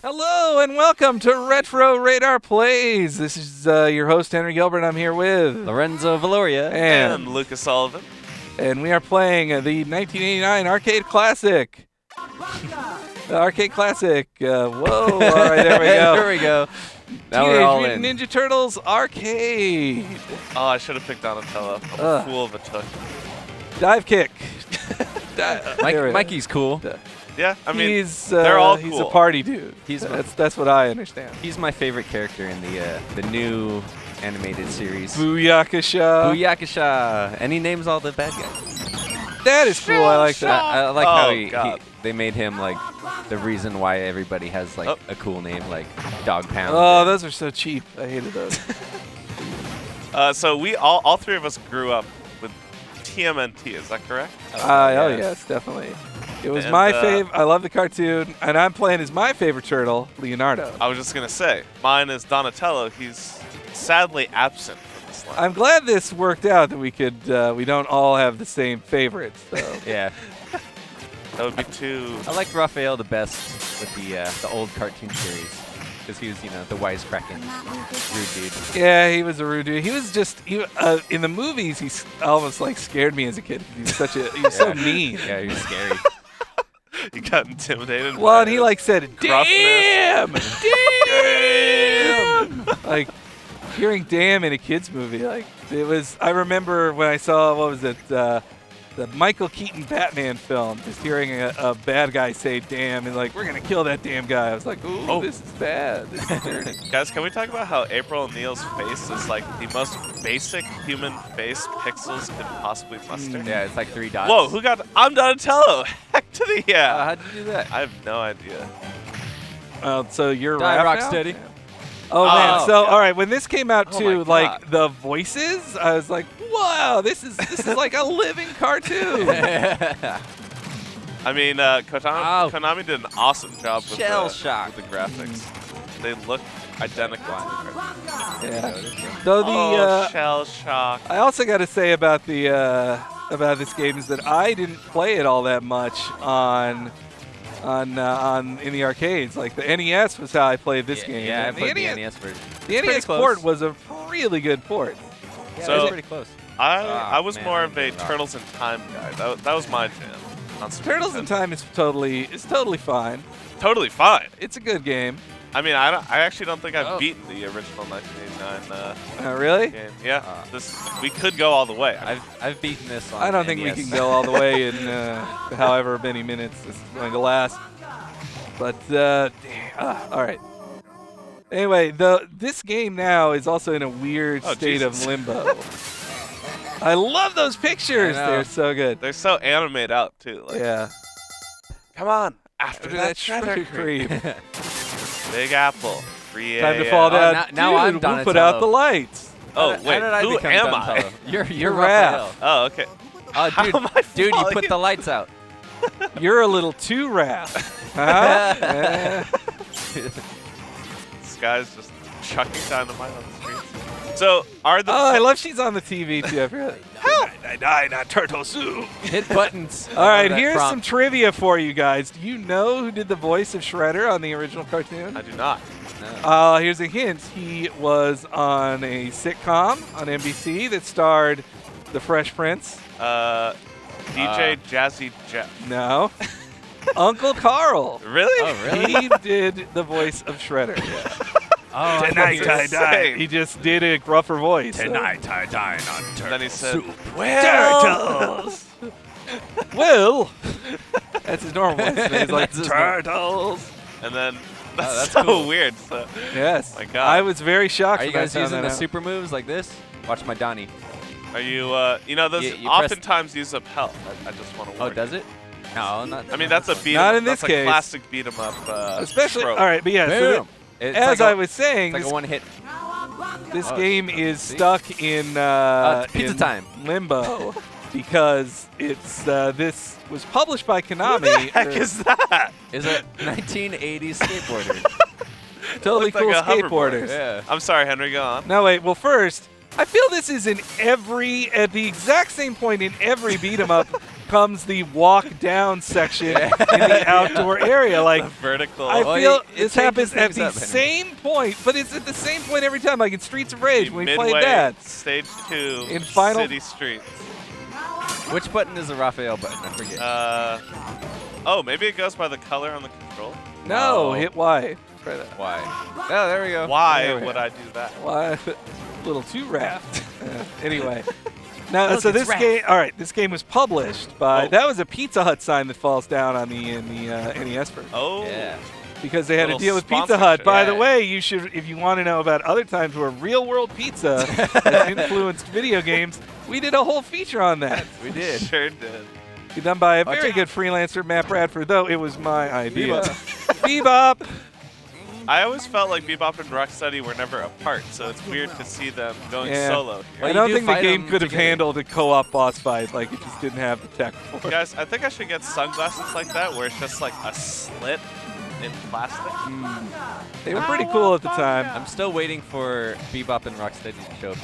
Hello and welcome to Retro Radar Plays. This is your host Henry Gilbert. I'm here with Lorenzo Valoria and Lucas Sullivan. And we are playing the 1989 arcade classic. The arcade classic. Whoa! All right, there we go. There we go. Now we're all Teenage Mutant Ninja Turtles arcade. Oh, I should have picked Donatello. I'm a fool of a took. Dive kick. Mikey's cool. Yeah, I mean, they're all he's cool. a party dude. That's what I understand. He's my favorite character in the new animated series. Booyakasha. Booyakasha. And he names all the bad guys. That is cool. I like that. I like how they made him like the reason why everybody has like a cool name, like Dog Pound. Oh, those are so cheap. I hated those. So we all three of us grew up with TMNT. Is that correct? Oh yes, definitely. It was my fave. I love the cartoon, and I'm playing as my favorite turtle, Leonardo. I was just gonna say, mine is Donatello. He's sadly absent from this line. I'm glad this worked out that we could we don't all have the same favorites. So. Yeah. That would be too. I liked Raphael the best with the old cartoon series because he was the wisecracking rude dude. Yeah, he was a rude dude. He was just in the movies. He almost like scared me as a kid. He was so mean. Yeah, he was scary. You got intimidated. Well, and he like said, "Damn, gruffness. damn." Like hearing "damn" in a kids movie, like it was. I remember when I saw the Michael Keaton Batman film, just hearing a bad guy say "damn" and like, "We're gonna kill that damn guy." I was like, "Ooh, this is bad. This is dirty." Guys, can we talk about how April O'Neil's face is like the most basic human face pixels could possibly muster? Yeah, it's like 3 dots. Whoa, who got? I'm Donatello. Heck to the yeah. How'd you do that? I have no idea. So you're Die, Raph now? Rocksteady. Oh man! So God. all right, when this came out Oh too, my like God. the voices, I was like, "Wow, this is like a living cartoon." I mean, Konami did an awesome job with Shell shock. with the graphics. They look identical. Yeah. So the Shell shock. I also got to say about this game is that I didn't play it all that much on in the arcades. Like the NES was how I played this game. Yeah, I And played the NES version. The NES port was a really good port. Yeah, So- it was pretty close. I was man, more I of a didn't rock. Turtles in Time guy. That was my jam. On Super Turtles in Nintendo. Time is totally fine. Totally fine. It's a good game. I mean, I actually don't think I've beaten the original 1989 Really? game. Yeah, we could go all the way. I've beaten this on I don't think we NES. can go all the way in however many minutes this is going to last. But all right. Anyway, this game now is also in a weird state Jesus. of limbo. I love those pictures. I know. They're so good. They're so animated out too. Like, Yeah. come on, after that Shredder cream. cream. Big Apple. 3 Time to fall down. now I'm Dude, we'll put Donatello. out the lights. Oh How wait, did I who become am Donatello? I? You're You're Raphael. Oh, okay. Oh, How am I dude, you falling put the lights out. You're a little too Raph. Huh? This guy's just chucking dynamite on the streets. So are the Oh, I love she's on the TV too. I forgot. Help! I die, not turtle soup. Hit buttons. All right, That here's prompt. some trivia for you guys. Do you know who did the voice of Shredder on the original cartoon? I do not. Here's a hint. He was on a sitcom on NBC that starred the Fresh Prince. DJ Jazzy Jeff. No. Uncle Carl. Really? Oh, really? He did the voice of Shredder. Oh, Tonight I die. insane. He just did a gruffer voice. I dine on turtle And then he said, soup. Turtles. Will. That's his normal voice. He's like, That's his normal- turtles. and then that's, that's so cool. weird. So, Yes. My God. I was very shocked. Are you when I guys found using that the out. super moves like this? Watch my Donnie. are you? Those You press- oftentimes use up health. I just want to. Oh, does it? No, not. I mean, that's a beat. Not in that's this a case. classic beat 'em up. Especially, trope. all right, but yeah. So Bam. that, It's as like I a- was saying, It's like a one-hit. this Oh, game it's- is see? stuck in pizza in time. limbo because it's this was published by Konami. Who the heck is that? Is a 1980s skateboarder. Totally Looks like cool a hoverboard. skateboarders. Yeah. I'm sorry, Henry. Go on. No, wait. Well, first, I feel this is at the exact same point in every beat 'em up. becomes the walk down section in the outdoor area. Like The vertical. I Well, feel it this happens at changes the things up, Henry. same point, but it's at the same point every time. Like in Streets of Rage when we midway, played that. Stage 2, In Final- City Streets. Which button is the Raphael button? I forget. Oh, maybe it goes by the color on the control. No, No. hit Y. Try that. Why? Oh, there we go. Why There we would go. I do that? Why? A little too rapt. Anyway. Now, Look, so it's this Raph. game, all right, this game was published by, Oh. that was a Pizza Hut sign that falls down on the NES version. Oh. Yeah. Because they had a Little deal with Pizza Hut. sponsorship. By the Yeah. way, you should, if you want to know about other times where real world pizza has influenced video games, we did a whole feature on that. We did. Sure did. Done by a Watch very out. good freelancer, Matt Bradford, though it was my idea. Bebop. I always felt like Bebop and Rocksteady were never apart, so it's weird to see them going Yeah. solo here. Well, I you don't do think the fight game them could have together. handled a co-op boss fight. Like, it just didn't have the tech for it. Guys, I think I should get sunglasses like that where it's just like a slit in plastic. They were pretty cool at the time. I'm still waiting for Bebop and Rocksteady to show up.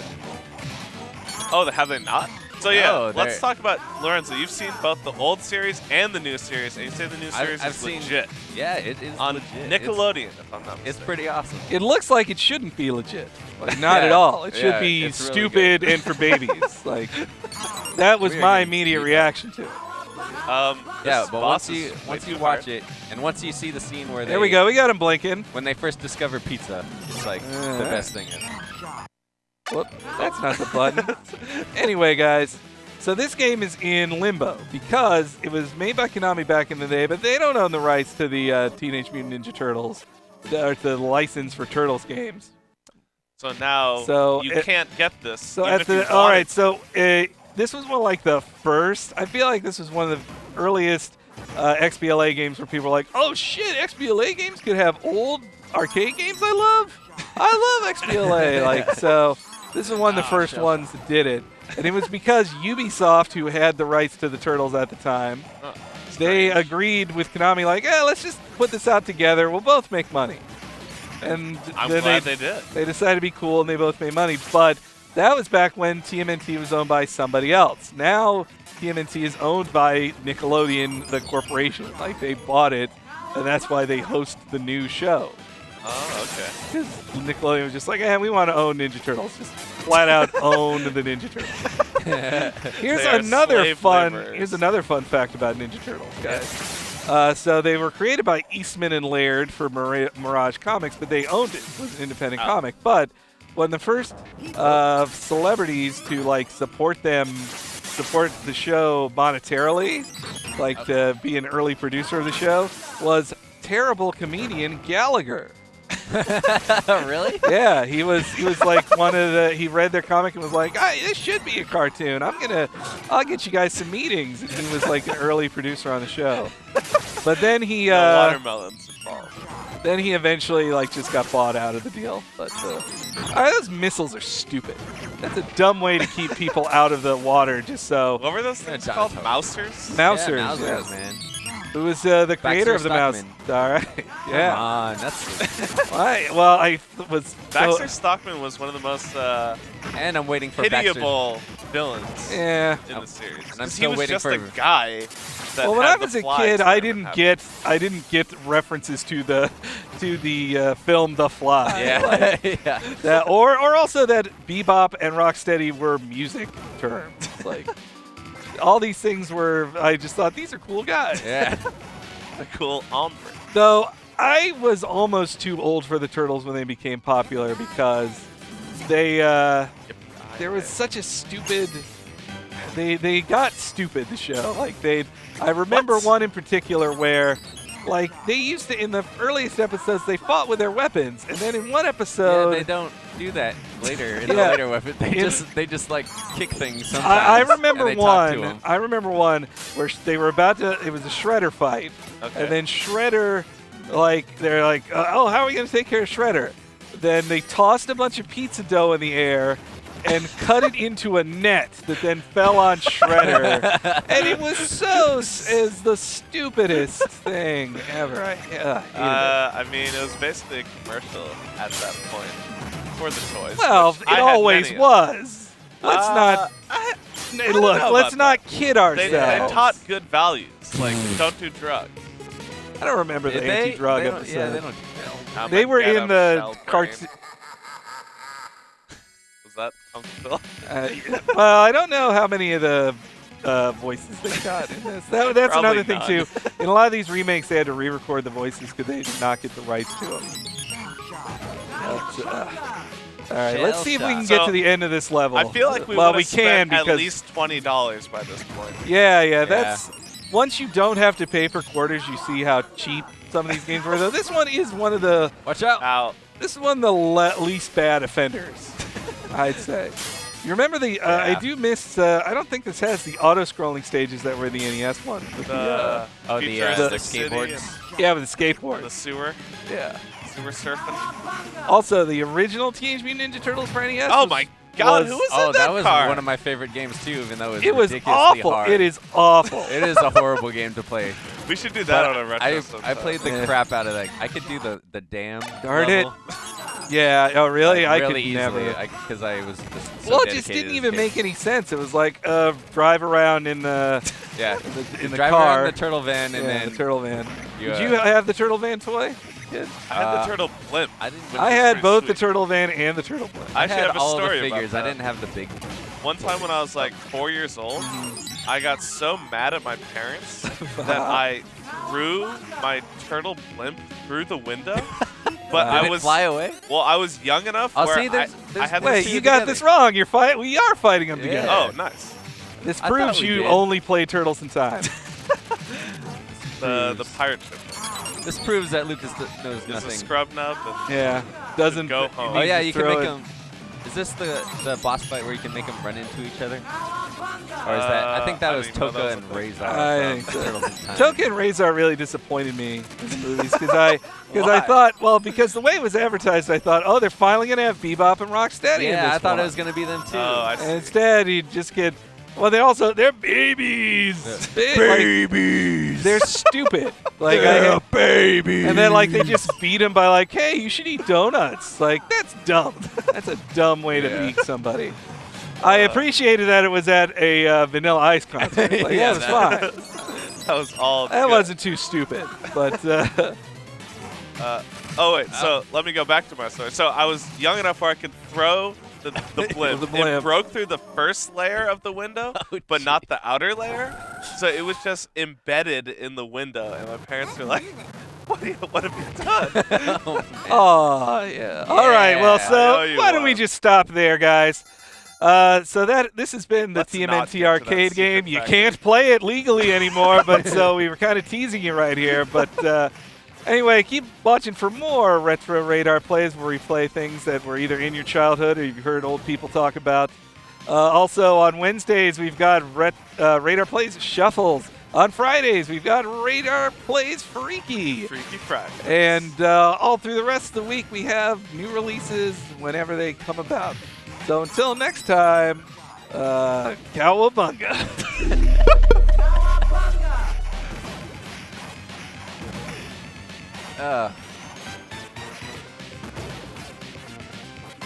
Oh, have they not? So yeah, No, let's they're- talk about Lorenzo. You've seen both the old series and the new series, and you say the new series I've is seen- legit Yeah, it is on legit. Nickelodeon, if I'm not It's mistaken. pretty awesome. It looks like it shouldn't be legit. Like, not Yeah. at all. It should Yeah, be it's really stupid and for babies. Like, that was We are my getting immediate beat up. reaction to it. Yeah, this but boss once you is way once you too watch hard. it, and once you see the scene where There we go. We got him blinking. when they first discover pizza, it's like the best thing ever. Whoop, that's not the button. Anyway, guys, so this game is in limbo because it was made by Konami back in the day, but they don't own the rights to the Teenage Mutant Ninja Turtles, or the license for Turtles games. So now So you it- can't get this. So even at if you the all wanted right, so this was one like the first. I feel like this was one of the earliest XBLA games where people were like, "Oh shit, XBLA games could have old arcade games I love. I love XBLA." Like so, this is one of the first ones that did it, and it was because Ubisoft, who had the rights to the Turtles at the time, Oh, they strange. agreed with Konami, like, let's just put this out together. We'll both make money. And I'm then glad they did. they decided to be cool, and they both made money. But that was back when TMNT was owned by somebody else. Now TMNT is owned by Nickelodeon, the corporation. Like, they bought it, and that's why they host the new show. Oh, okay. Because Nickelodeon was just like, we want to own Ninja Turtles. Just flat out own the Ninja Turtles. Here's They are another slave fun. laborers. Here's another fun fact about Ninja Turtles, guys. So they were created by Eastman and Laird for Mirage Comics, but they owned it. It was an independent comic. But when the first celebrities to like support the show monetarily, like to be an early producer of the show, was terrible comedian Gallagher. Really? Yeah, he was like one of the. He read their comic and was like, "This should be a cartoon. I'll get you guys some meetings." And he was like an early producer on the show. But then he No watermelons involved. then he eventually like just got bought out of the deal. But those missiles are stupid. That's a dumb way to keep people out of the water. Just so What were those things Dinosaur. called? Mousers? Mousers. Yeah, yes. Mousers, man. Who was the creator Baxter of the mouse? Stockman. All right. Yeah. Come on, that's. I was. Baxter Stockman was one of the most And I'm waiting for Baxter. pitiable villains Yeah. in the series. And I'm 'Cause still he was waiting just for- a guy that Well, when had I was the a flies kid, that I never didn't happened. get references to the film The Fly. Yeah. yeah. That, or also that Bebop and Rocksteady were music terms. Like all these things were. I just thought these are cool guys. Yeah. A cool ombre. Though I was almost too old for the Turtles when they became popular because they there was such a stupid. They got stupid, the show. Like I remember What? one in particular where, like, they used to, in the earliest episodes, they fought with their weapons, and then in one Yeah, episode, they don't do that later in the Yeah. later weapon. In- They just like kick things sometimes. I and remember they talk to one. 'em. I remember one where they were about to. It was a Shredder fight, Okay. and then Shredder, like, they're like, "Oh, how are we gonna take care of Shredder?" Then they tossed a bunch of pizza dough in the air and cut it into a net that then fell on Shredder, and it was is the stupidest thing ever. I hated it. I mean, it was basically a commercial at that point for the toys. Well, which it I had always many of. was. Let's not. Look, know let's about not kid They ourselves. taught good values, like don't do drugs. I don't remember the Did they? anti-drug They don't- episode. Yeah, they don't. I'm They a were get in 'em the shell cartoon. brain. Was that Uncle Phil? Well, I don't know how many of the voices they got in this. That's Probably another thing none. too. In a lot of these remakes, they had to re-record the voices because they did not get the rights to them. All right, let's see if we can So, get to the end of this level. I feel like we well, would we have can spent at because least $20 by this point. yeah, that's once you don't have to pay for quarters, you see how cheap some of these games were. Though this one is one of the Watch out. Out. this is one of the least bad offenders, I'd say. You remember the? I do miss. I don't think this has the auto-scrolling stages that were in the NES one. With The futuristic city skateboards. yeah, with the skateboard. and the sewer. Yeah. Sewer surfing. Also, the original Teenage Mutant Ninja Turtles for NES. Oh my God, who was Oh, in that was car? one of my favorite games too, even though It was ridiculously awful. hard. It is awful. It is a horrible game to play. We should do that But on a retro. I sometime. played the crap out of that. I could do the dam. Darn it. level, Yeah. Oh, really? I really could easily, never. because I was just so Well, it dedicated just to didn't this even game. make any sense. It was like drive around in the Yeah. in the Drive car. around the turtle van and yeah, then the turtle van. you, Did you have the turtle van toy? Kid? I had the turtle blimp. I didn't. Which I was had pretty both the sweet. turtle van and the turtle blimp. I I actually had have a all story the about figures. I that. didn't have the big. One time when I was like 4 years old, I got so mad at my parents that I threw my turtle blimp through the window. But Did I it was fly away? well, I was young enough Oh, where see, there's I had Wait, this. you got this wrong. We are fighting them Yeah. together. Oh, nice. This I proves thought we you did. only play Turtles in Time. The pirate ship. This proves that Lucas knows It's a nothing. scrub nub. And yeah, doesn't Go you home. need Oh yeah, to you can throw make it- them. Is this the boss fight where you can make them run into each other? Or is that? I think that I was didn't know that Toka was a and thing. Razor I from think so. Turtles in Time. Toka and Razor really disappointed me in the movies because I Why? thought, well, because the way it was advertised, I thought, oh, they're finally gonna have Bebop and Rocksteady in Yeah, this I thought it one. was gonna be them too. Oh, I And see. instead, you just get. Well, they're babies. Yeah. Babies. They're stupid. Like babies. And then like they just beat him by like, hey, you should eat donuts. Like that's dumb. That's a dumb way to beat somebody. I appreciated that it was at a Vanilla Ice concert. Like, Yeah, that was fine. That was all. That good. wasn't too stupid. But Oh wait, so let me go back to my story. So I was young enough where I could throw the blimp. The blimp. It broke through the first layer of the window, Oh, but not the outer layer. So it was just embedded in the window, and my parents were like, "What have you done?" Oh, man. oh yeah. All right. Well, Yeah. I know so you why don't we are. just stop there, guys? So this has been the Let's not get to TMNT that arcade secret game. You factory. can't play it legally anymore, but so we were kind of teasing you right here. But anyway, keep watching for more Retro Radar Plays where we play things that were either in your childhood or you've heard old people talk about. Also on Wednesdays we've got Radar Plays Shuffles. On Fridays we've got Radar Plays Freaky. Freaky Friday. And all through the rest of the week, we have new releases whenever they come about. So until next time, cowabunga.